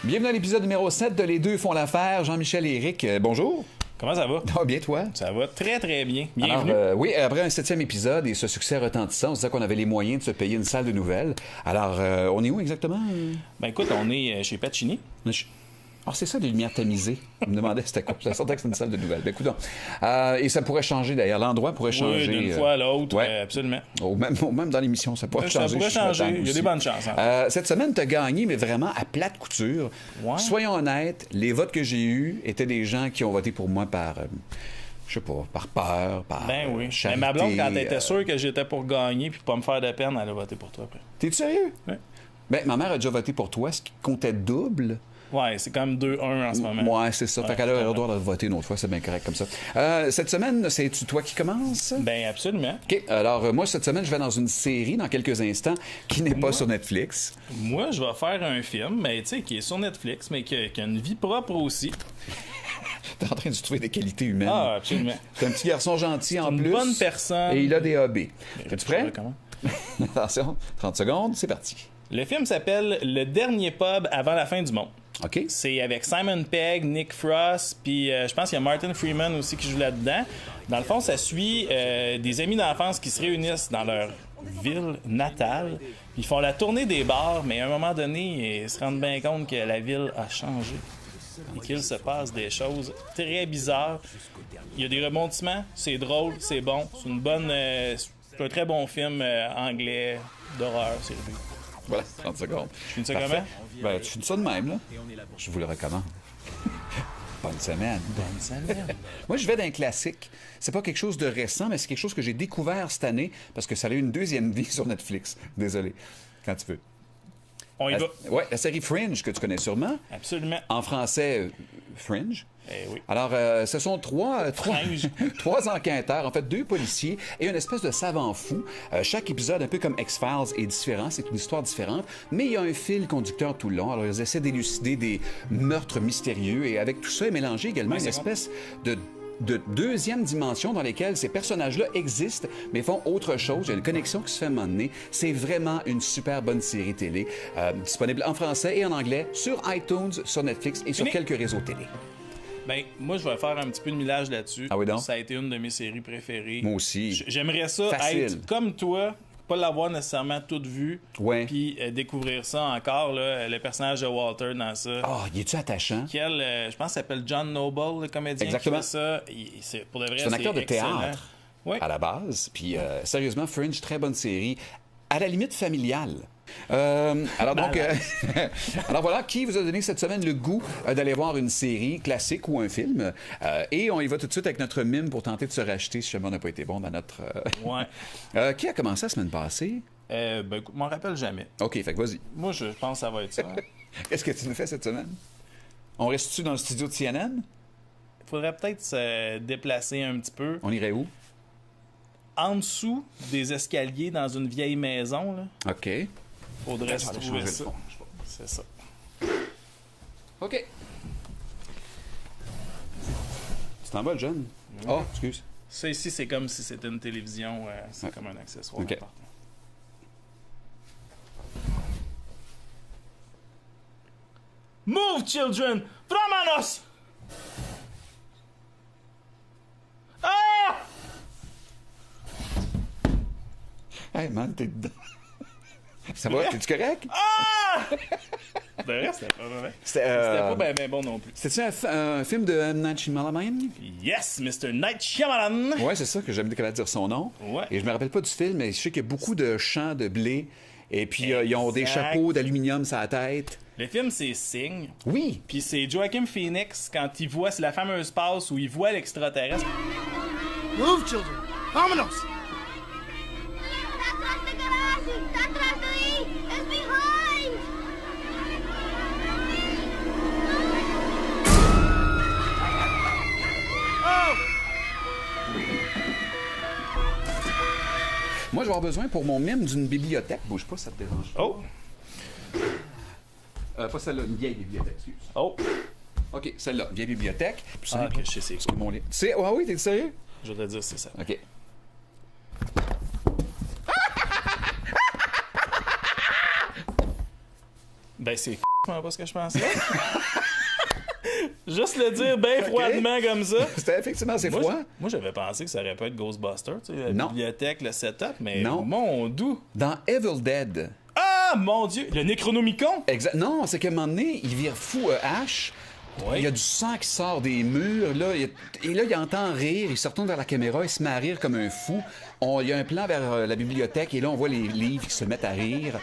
Bienvenue à l'épisode numéro 7 de Les Deux font l'affaire. Jean-Michel et Eric, bonjour. Comment ça va? Ah, bien, toi? Ça va très, très bien. Bienvenue. Alors, oui, après un 7e épisode et ce succès retentissant, on se disait qu'on avait les moyens de se payer une salle de nouvelles. Alors, on est où exactement? Ben écoute, on est chez Pacini. Ah, c'est ça, des lumières tamisées. Je me demandais c'était quoi. Je sentais que c'était une salle de nouvelles. Ben, écoute, et ça pourrait changer d'ailleurs. L'endroit pourrait changer. Oui, d'une fois à l'autre, ouais. Absolument. Même dans l'émission, ça pourrait changer. Ça pourrait changer. Il y a des bonnes chances. Cette semaine, tu as gagné, mais vraiment à plate couture. Ouais. Soyons honnêtes, les votes que j'ai eus étaient des gens qui ont voté pour moi par... je sais pas, par peur, par Ben oui. charité, Mais ma blonde, quand elle était sûre que j'étais pour gagner puis pas me faire de peine, elle a voté pour toi après. T'es sérieux? Oui. Ben, ma mère a déjà voté pour toi, ce qui comptait double. Ouais, c'est quand même 2-1 en ce moment. Ouais, c'est ça. Fait qu'elle a le droit de voter une autre fois, c'est bien correct comme ça. Cette semaine, c'est-tu toi qui commence? Ben absolument. OK. Alors, moi, cette semaine, je vais dans une série dans quelques instants qui n'est pas sur Netflix. Moi, je vais faire un film, mais tu sais, qui est sur Netflix, mais qui a une vie propre aussi. T'es en train de trouver des qualités humaines. Ah, absolument. C'est un petit garçon gentil en Une plus. bonne personne. Et il a des hobbies. Es-tu prêt? Comment? Attention, 30 secondes, c'est parti. Le film s'appelle Le dernier pub avant la fin du monde. OK. C'est avec Simon Pegg, Nick Frost, puis je pense qu'il y a Martin Freeman aussi qui joue là-dedans. Dans le fond, ça suit des amis d'enfance qui se réunissent dans leur ville natale. Ils font la tournée des bars, mais à un moment donné, ils se rendent bien compte que la ville a changé et qu'il se passe des choses très bizarres. Il y a des rebondissements, c'est drôle, c'est bon, c'est une bonne, c'est un très bon film anglais d'horreur, c'est lui. Voilà, 30 secondes. Tu finis ça Parfait. comment? Ben, tu finis ça de même, là. Je vous le recommande. Bonne semaine. Bonne semaine. Moi, je vais d'un classique. C'est pas quelque chose de récent, mais c'est quelque chose que j'ai découvert cette année parce que ça a eu une deuxième vie sur Netflix. Désolé. Quand tu veux. On y va. Ouais, la série Fringe, que tu connais sûrement. Absolument. En français, Fringe. Eh oui. Alors, ce sont trois enquêteurs, en fait, deux policiers et une espèce de savant fou. Chaque épisode, un peu comme X-Files, est différent, c'est une histoire différente, mais il y a un fil conducteur tout le long. Alors, ils essaient d'élucider des meurtres mystérieux et avec tout ça est mélangé également une espèce de deuxième dimension dans lesquelles ces personnages-là existent, mais font autre chose. Il y a une connexion qui se fait à un moment donné. C'est vraiment une super bonne série télé, disponible en français et en anglais sur iTunes, sur Netflix et sur quelques réseaux télé. Ben, moi, je vais faire un petit peu de millage là-dessus. Ah oui, donc? Ça a été une de mes séries préférées. Moi aussi. J'aimerais ça Facile. être comme toi, pas l'avoir nécessairement toute vue, Ouais. puis découvrir ça encore, là, le personnage de Walter dans ça. Ah, il est-tu attachant? Je pense qu'il s'appelle John Noble, le comédien Exactement. qui fait ça. Pour de vrai, C'est un acteur de excellent. théâtre Oui. à la base. Puis, sérieusement, Fringe, très bonne série. À la limite familiale. Alors donc, alors voilà, qui vous a donné cette semaine le goût d'aller voir une série classique ou un film? Et on y va tout de suite avec notre mime pour tenter de se racheter si jamais on n'a pas été bon dans notre... Ouais. Qui a commencé la semaine passée? Ben, écoute, je m'en rappelle jamais. OK, fait que vas-y. Moi, je pense que ça va être ça. Qu'est-ce que tu nous fais cette semaine? On reste-tu dans le studio de CNN? Il faudrait peut-être se déplacer un petit peu. On irait où? En dessous des escaliers dans une vieille maison, là. OK. Faudrait Je se vais aller trouver changer ça. le fond. C'est ça. OK. Tu t'en vas, le jeune? Oh, excuse. Ça ici, c'est comme si c'était une télévision. C'est comme un accessoire. OK. important. Move, children! Vámonos! Ah! Hey, man, t'es dedans. Ça va? T'es-tu correct? Ah! De vrai, c'était pas vrai. C'était C'était pas bien bon non plus. C'était-tu un film de M. Night Shyamalan? Yes, Mr. Night Shyamalan! Ouais, c'est ça que j'aime qu'elle dire son nom. Ouais. Et je me rappelle pas du film, mais je sais qu'il y a beaucoup de champs de blé. Et puis, ils ont des Exact. chapeaux d'aluminium sur la tête. Le film, c'est Sing. Oui. Puis c'est Joaquin Phoenix quand il voit, c'est la fameuse passe où il voit l'extraterrestre. Move, children! Vámonos! Atrás de garage! Atrás de ahí! It's behind! Moi, je vais avoir besoin pour mon mime d'une bibliothèque. Bouge pas, ça te dérange pas. Oh! Pas celle-là, une vieille bibliothèque, excuse. Oh! OK, celle-là, vieille bibliothèque. Plus Ah, simple. ok, je sais c'est Parce quoi. que mon lit. Tu sais, ah oui, t'es sérieux? Je voudrais dire c'est ça. OK. Ben c'est pas ce que je pensais. Juste le dire bien froidement comme ça. C'était effectivement assez froid. Moi, j'avais pensé que ça aurait pu être Ghostbusters, tu sais, la Non. bibliothèque, le setup, mais Non. mon doux. Dans Evil Dead. Ah, mon Dieu! Le Necronomicon? Non, c'est qu'à un moment donné, il vire fou Ash. Oui. Il y a du sang qui sort des murs. Là, et là, il entend rire. Il se retourne vers la caméra. Il se met à rire comme un fou. Il y a un plan vers la bibliothèque. Et là, on voit les livres qui se mettent à rire.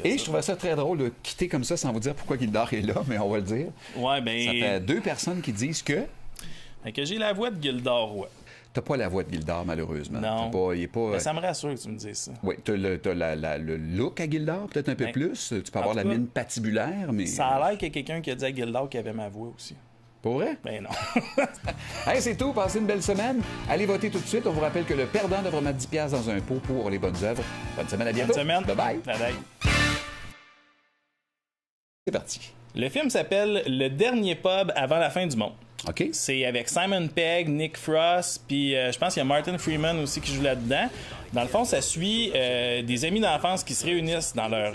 Et je trouvais ça très drôle de quitter comme ça sans vous dire pourquoi Gildor est là, mais on va le dire. Ouais, ben. Ça fait 2 personnes qui disent que Fait que j'ai la voix de Gildor Roy. t'as pas la voix de Gildor, malheureusement. Non. Il est pas. Mais ça me rassure que tu me dises ça. Oui, t'as le look à Gildor, peut-être un peu Ben, plus. Tu peux avoir en la tout cas, mine patibulaire, mais. Ça a l'air qu'il y a quelqu'un qui a dit à Gildor qu'il avait ma voix aussi. Pour vrai? Ben non. Hey, c'est tout. Passez une belle semaine. Allez voter tout de suite. On vous rappelle que le perdant devra mettre 10$ dans un pot pour les bonnes œuvres. Bonne semaine, à bientôt. Bonne semaine. Bye bye. Bye bye. C'est parti. Le film s'appelle Le dernier pub avant la fin du monde. OK? C'est avec Simon Pegg, Nick Frost, puis je pense qu'il y a Martin Freeman aussi qui joue là-dedans. Dans le fond, ça suit des amis d'enfance qui se réunissent dans leur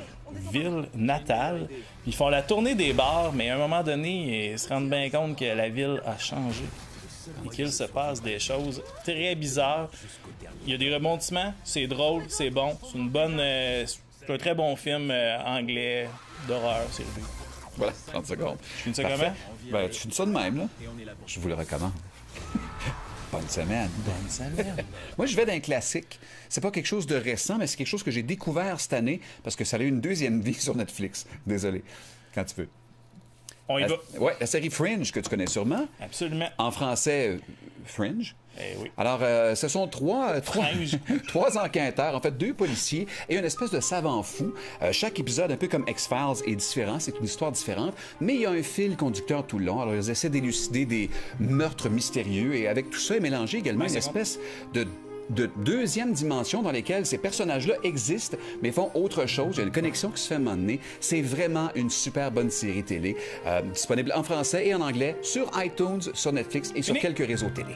ville natale. Ils font la tournée des bars, mais à un moment donné, ils se rendent bien compte que la ville a changé et qu'il se passe des choses très bizarres. Il y a des rebondissements, c'est drôle, c'est bon, c'est une bonne, c'est un très bon film anglais d'horreur, c'est lui. Voilà, 30 secondes. Tu finis ça Parfait. comment? Ben, tu finis ça de même, là. Je vous le recommande. Bonne semaine. Bonne semaine. Moi, je vais d'un classique. C'est pas quelque chose de récent, mais c'est quelque chose que j'ai découvert cette année parce que ça a eu une deuxième vie sur Netflix. Désolé. Quand tu veux. On y va. Ouais, la série Fringe, que tu connais sûrement. Absolument. En français, Fringe. Eh oui. Alors, ce sont trois enquêteurs, en fait, 2 policiers et une espèce de savant fou. Chaque épisode, un peu comme X-Files, est différent, c'est une histoire différente, mais il y a un fil conducteur tout le long. Alors, ils essaient d'élucider des meurtres mystérieux et avec tout ça est mélangé également une espèce de deuxième dimension dans lesquelles ces personnages-là existent, mais font autre chose. Il y a une connexion qui se fait à un moment donné. C'est vraiment une super bonne série télé, disponible en français et en anglais sur iTunes, sur Netflix et sur quelques réseaux télé.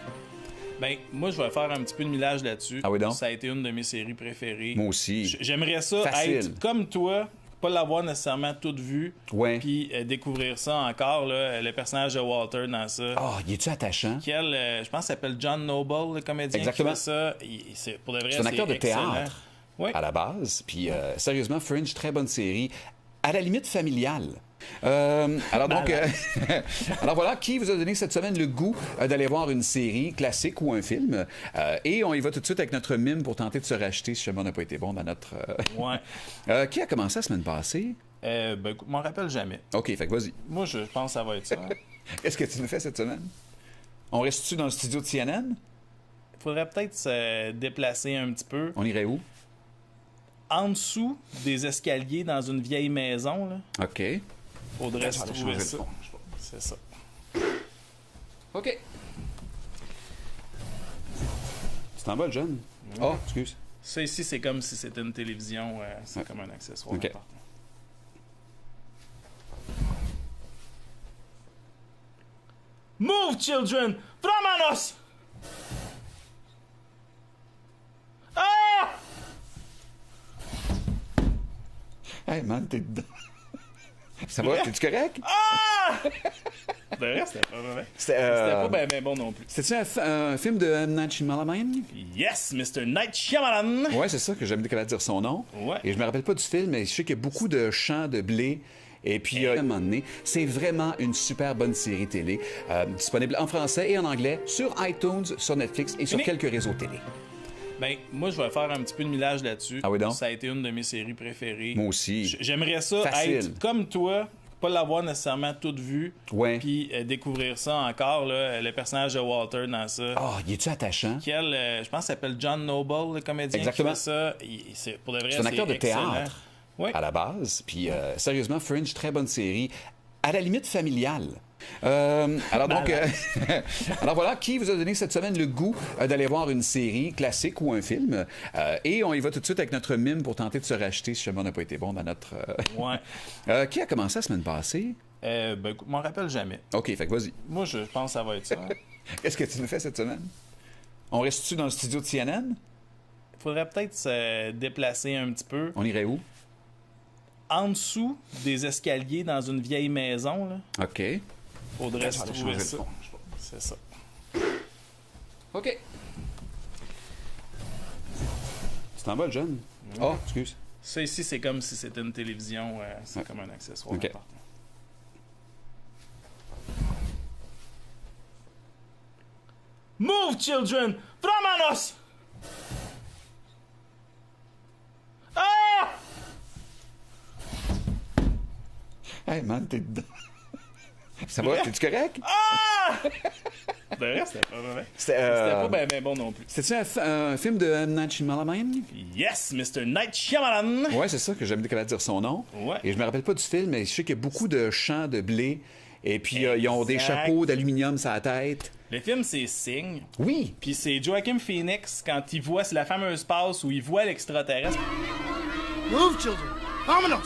Ben, moi, je vais faire un petit peu de millage là-dessus. Ah oui, donc? Ça a été une de mes séries préférées. Moi aussi. J'aimerais ça Facile. être comme toi, pas l'avoir nécessairement toute vue, Ouais. puis découvrir ça encore, là, le personnage de Walter dans ça. Ah, il est-tu attachant? Je pense qu'il s'appelle John Noble, le comédien Exactement. qui fait ça. Pour de vrai, C'est un acteur de excellent. théâtre Oui. à la base. Puis, sérieusement, Fringe, très bonne série. À la limite familiale. Alors donc, alors voilà, qui vous a donné cette semaine le goût d'aller voir une série classique ou un film? Et on y va tout de suite avec notre mime pour tenter de se racheter si jamais on n'a pas été bon dans notre... Ouais. Qui a commencé la semaine passée? Ben, écoute, je m'en rappelle jamais. OK, fait que vas-y. Moi, je pense que ça va être ça. Qu'est-ce que tu nous fais cette semaine? On reste-tu dans le studio de CNN? Il faudrait peut-être se déplacer un petit peu. On irait où? En dessous des escaliers dans une vieille maison, là. OK. Faudrait Je se vais aller trouver changer ça. le fond. C'est ça. OK. Tu t'en vas, le jeune? Oh, excuse. Ça ici, c'est comme si c'était une télévision. C'est Ouais. comme un accessoire OK. important. Move, children! Vámonos! Ah! Hey, man, t'es dedans. Ça va? T'es-tu correct? Ah! De vrai, c'était pas vrai. C'était C'était pas bien bon non plus. C'était-tu un film de M. Night Shyamalan? Yes, Mr. Night Shyamalan! Ouais, c'est ça que j'aime qu'elle dire son nom. Ouais. Et je me rappelle pas du film, mais je sais qu'il y a beaucoup de champs de blé. Et puis, à un moment donné, c'est vraiment une super bonne série télé, disponible en français et en anglais sur iTunes, sur Netflix et sur Mais- quelques réseaux télé. Ben, moi, je vais faire un petit peu de millage là-dessus. Ah oui, donc? Ça a été une de mes séries préférées. Moi aussi. J'aimerais ça Facile. être comme toi, pas l'avoir nécessairement toute vue, Ouais. puis découvrir ça encore, là, le personnage de Walter dans ça. Ah, il est-tu attachant? Je pense qu'il s'appelle John Noble, le comédien Exactement. qui fait ça. Pour de vrai, C'est un acteur de excellent. théâtre Oui. à la base. Puis, sérieusement, Fringe, très bonne série. À la limite familiale. Alors donc, alors voilà, qui vous a donné cette semaine le goût d'aller voir une série classique ou un film? Et on y va tout de suite avec notre mime pour tenter de se racheter si jamais on n'a pas été bon dans notre... Ouais. Qui a commencé la semaine passée? Ben, écoute, je m'en rappelle jamais. OK, fait que vas-y. Moi, je pense que ça va être ça. Qu'est-ce que tu nous fais cette semaine? On reste-tu dans le studio de CNN? Il faudrait peut-être se déplacer un petit peu. On irait où? En dessous des escaliers dans une vieille maison, là. OK. Faudrait Je se vais aller trouver changer le ça. fond. C'est ça. OK. Tu t'en vas, le jeune? Oh, excuse. Ça ici, c'est comme si c'était une télévision. C'est Ouais. comme un accessoire OK. important. Move, children! Vámonos! Ah! Hey, man, t'es dedans. Ça va? T'es-tu correct? Ah! De vrai, c'était pas vrai. C'était C'était pas ben bon non plus. C'était-tu un film de M. Night Shyamalan? Yes, Mr. Night Shyamalan! Ouais, c'est ça que j'aime qu'elle dire son nom. Ouais. Et je me rappelle pas du film, mais je sais qu'il y a beaucoup de champs de blé. Et puis, ils ont des Exact. chapeaux d'aluminium sur la tête. Le film, c'est Sing. Oui! Puis c'est Joaquin Phoenix quand il voit, c'est la fameuse passe où il voit l'extraterrestre. Move, children. Vámonos.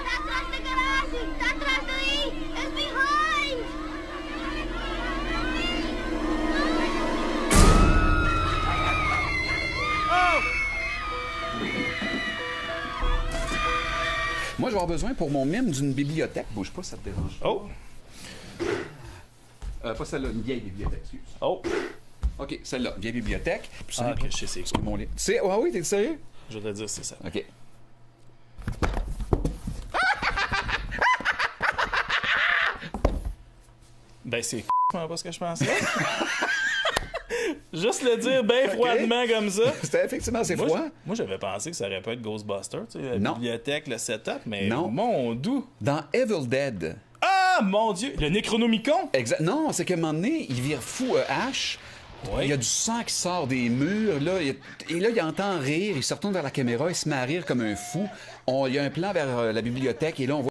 Está atrás de garage! Está atrás de ahí! It's behind! Moi, je vais avoir besoin pour mon mime d'une bibliothèque. Bouge pas, ça te dérange. Oh! Pas celle-là, une vieille bibliothèque, excuse. Oh! OK, celle-là, vieille bibliothèque. Plus Ah, simple. ok, je sais c'est quoi. Mon lit. Tu sais, ah oui, t'es sérieux? Je vais te dire, c'est ça. OK. Ben, c'est pas ce que je pensais. Juste le dire bien froidement comme ça. C'était effectivement assez Moi, froid. moi, j'avais pensé que ça aurait pu être Ghostbusters, tu sais, la Non. bibliothèque, le setup, mais Non. mon doux. Dans Evil Dead. Ah, mon Dieu! Le Necronomicon! Exact. Non, c'est qu'à un moment donné, il vire fou Ash. Oui. Il y a du sang qui sort des murs. Là, et là, il entend rire. Il se retourne vers la caméra. Il se met à rire comme un fou. Il y a un plan vers la bibliothèque. Et là, on voit